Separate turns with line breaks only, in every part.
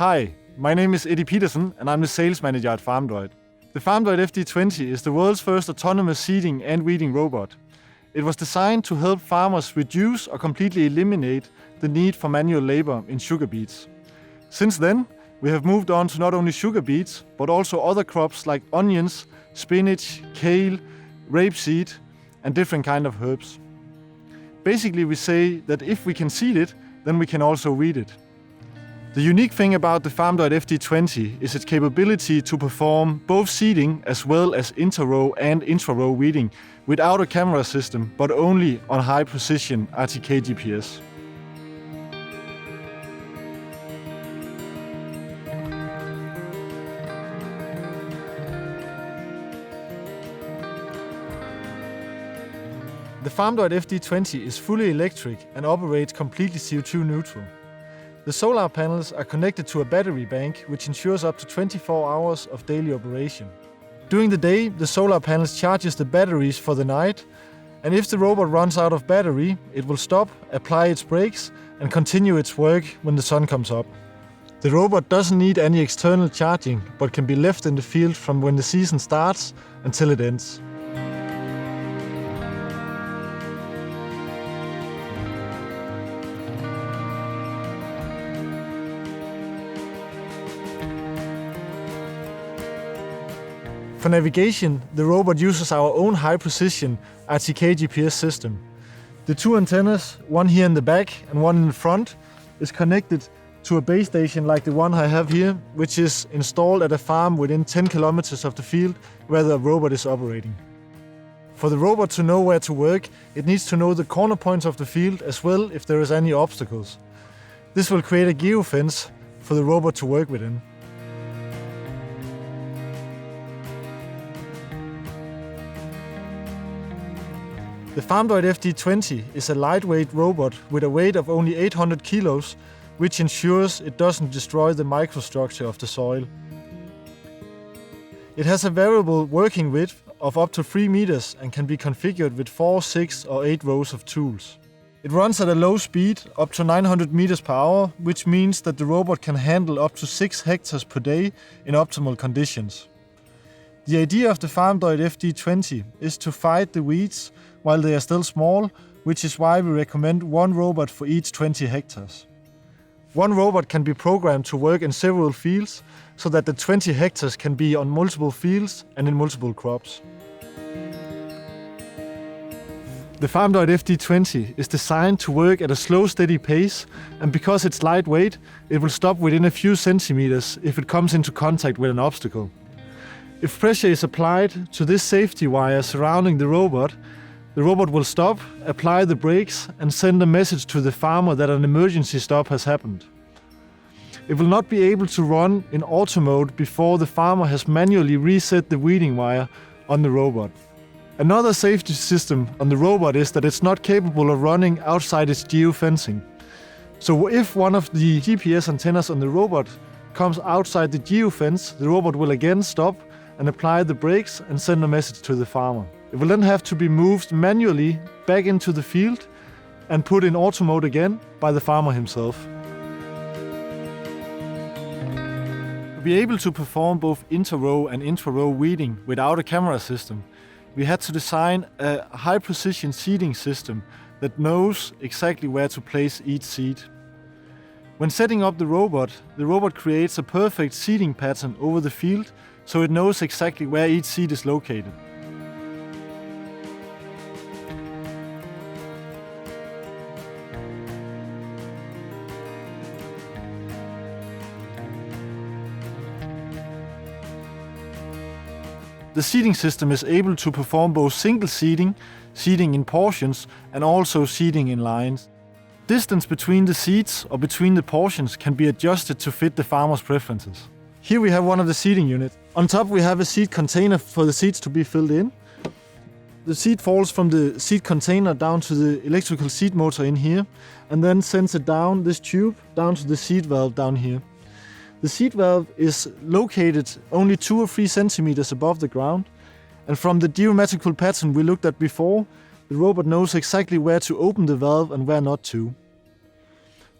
Hi, my name is Eddie Peterson and I'm the sales manager at FarmDroid. The FarmDroid FD20 is the world's first autonomous seeding and weeding robot. It was designed to help farmers reduce or completely eliminate the need for manual labor in sugar beets. Since then, we have moved on to not only sugar beets, but also other crops like onions, spinach, kale, rapeseed, and different kind of herbs. Basically, we say that if we can seed it, then we can also weed it. The unique thing about the FarmDroid FD20 is its capability to perform both seeding as well as inter-row and intra-row weeding without a camera system, but only on high-precision RTK GPS. The FarmDroid FD20 is fully electric and operates completely CO2 neutral. The solar panels are connected to a battery bank, which ensures up to 24 hours of daily operation. During the day, the solar panels charges the batteries for the night, and if the robot runs out of battery, it will stop, apply its brakes, and continue its work when the sun comes up. The robot doesn't need any external charging, but can be left in the field from when the season starts until it ends. For navigation, the robot uses our own high-precision RTK GPS system. The two antennas, one here in the back and one in the front, is connected to a base station like the one I have here, which is installed at a farm within 10 kilometers of the field where the robot is operating. For the robot to know where to work, it needs to know the corner points of the field as well if there is any obstacles. This will create a geofence for the robot to work within. The FarmDroid FD20 is a lightweight robot with a weight of only 800 kilos, which ensures it doesn't destroy the microstructure of the soil. It has a variable working width of up to 3 meters and can be configured with 4, 6 or 8 rows of tools. It runs at a low speed, up to 900 meters per hour, which means that the robot can handle up to 6 hectares per day in optimal conditions. The idea of the FarmDroid FD20 is to fight the weeds while they are still small, which is why we recommend one robot for each 20 hectares. One robot can be programmed to work in several fields so that the 20 hectares can be on multiple fields and in multiple crops. The FarmDroid FD20 is designed to work at a slow, steady pace, and because it's lightweight, it will stop within a few centimeters if it comes into contact with an obstacle. If pressure is applied to this safety wire surrounding the robot will stop, apply the brakes, and send a message to the farmer that an emergency stop has happened. It will not be able to run in auto mode before the farmer has manually reset the weeding wire on the robot. Another safety system on the robot is that it's not capable of running outside its geofencing. So if one of the GPS antennas on the robot comes outside the geofence, the robot will again stop and apply the brakes and send a message to the farmer. It will then have to be moved manually back into the field and put in auto mode again by the farmer himself. To be able to perform both inter-row and intra-row weeding without a camera system, we had to design a high-precision seeding system that knows exactly where to place each seed. When setting up the robot creates a perfect seeding pattern over the field, so it knows exactly where each seed is located. The seeding system is able to perform both single seeding, seeding in portions, and also seeding in lines. Distance between the seeds or between the portions can be adjusted to fit the farmer's preferences. Here we have one of the seeding units. On top we have a seed container for the seeds to be filled in. The seed falls from the seed container down to the electrical seed motor in here, and then sends it down this tube down to the seed valve down here. The seed valve is located only 2 or 3 centimeters above the ground, and from the geometrical pattern we looked at before, the robot knows exactly where to open the valve and where not to.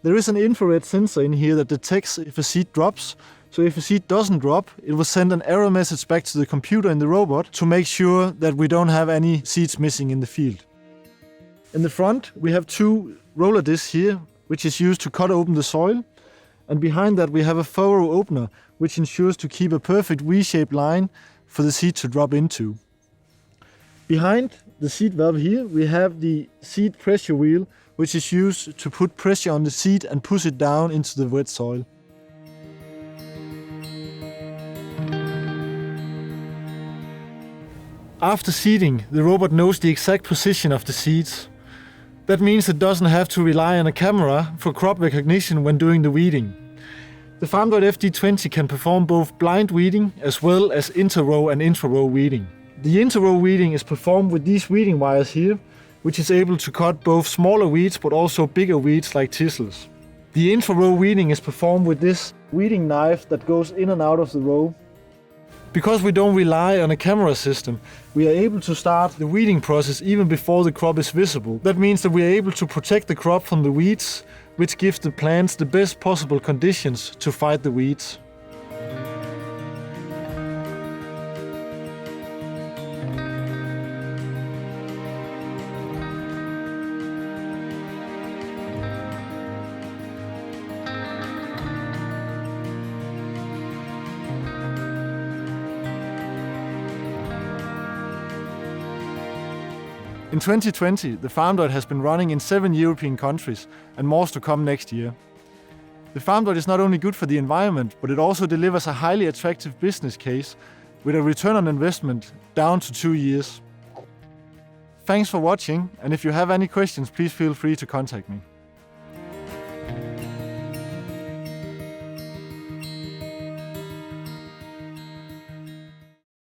There is an infrared sensor in here that detects if a seed drops. So if a seed doesn't drop, it will send an error message back to the computer in the robot to make sure that we don't have any seeds missing in the field. In the front, we have 2 roller discs here, which is used to cut open the soil. And behind that, we have a furrow opener, which ensures to keep a perfect V-shaped line for the seed to drop into. Behind the seed valve here, we have the seed pressure wheel, which is used to put pressure on the seed and push it down into the wet soil. After seeding, the robot knows the exact position of the seeds. That means it doesn't have to rely on a camera for crop recognition when doing the weeding. The FarmDroid FD20 can perform both blind weeding as well as inter-row and intra-row weeding. The inter-row weeding is performed with these weeding wires here, which is able to cut both smaller weeds but also bigger weeds like thistles. The intra-row weeding is performed with this weeding knife that goes in and out of the row. Because we don't rely on a camera system, we are able to start the weeding process even before the crop is visible. That means that we are able to protect the crop from the weeds, which gives the plants the best possible conditions to fight the weeds. In 2020, the FarmDroid has been running in 7 European countries and more to come next year. The FarmDroid is not only good for the environment, but it also delivers a highly attractive business case with a return on investment down to 2 years. Thanks for watching, and if you have any questions, please feel free to contact me.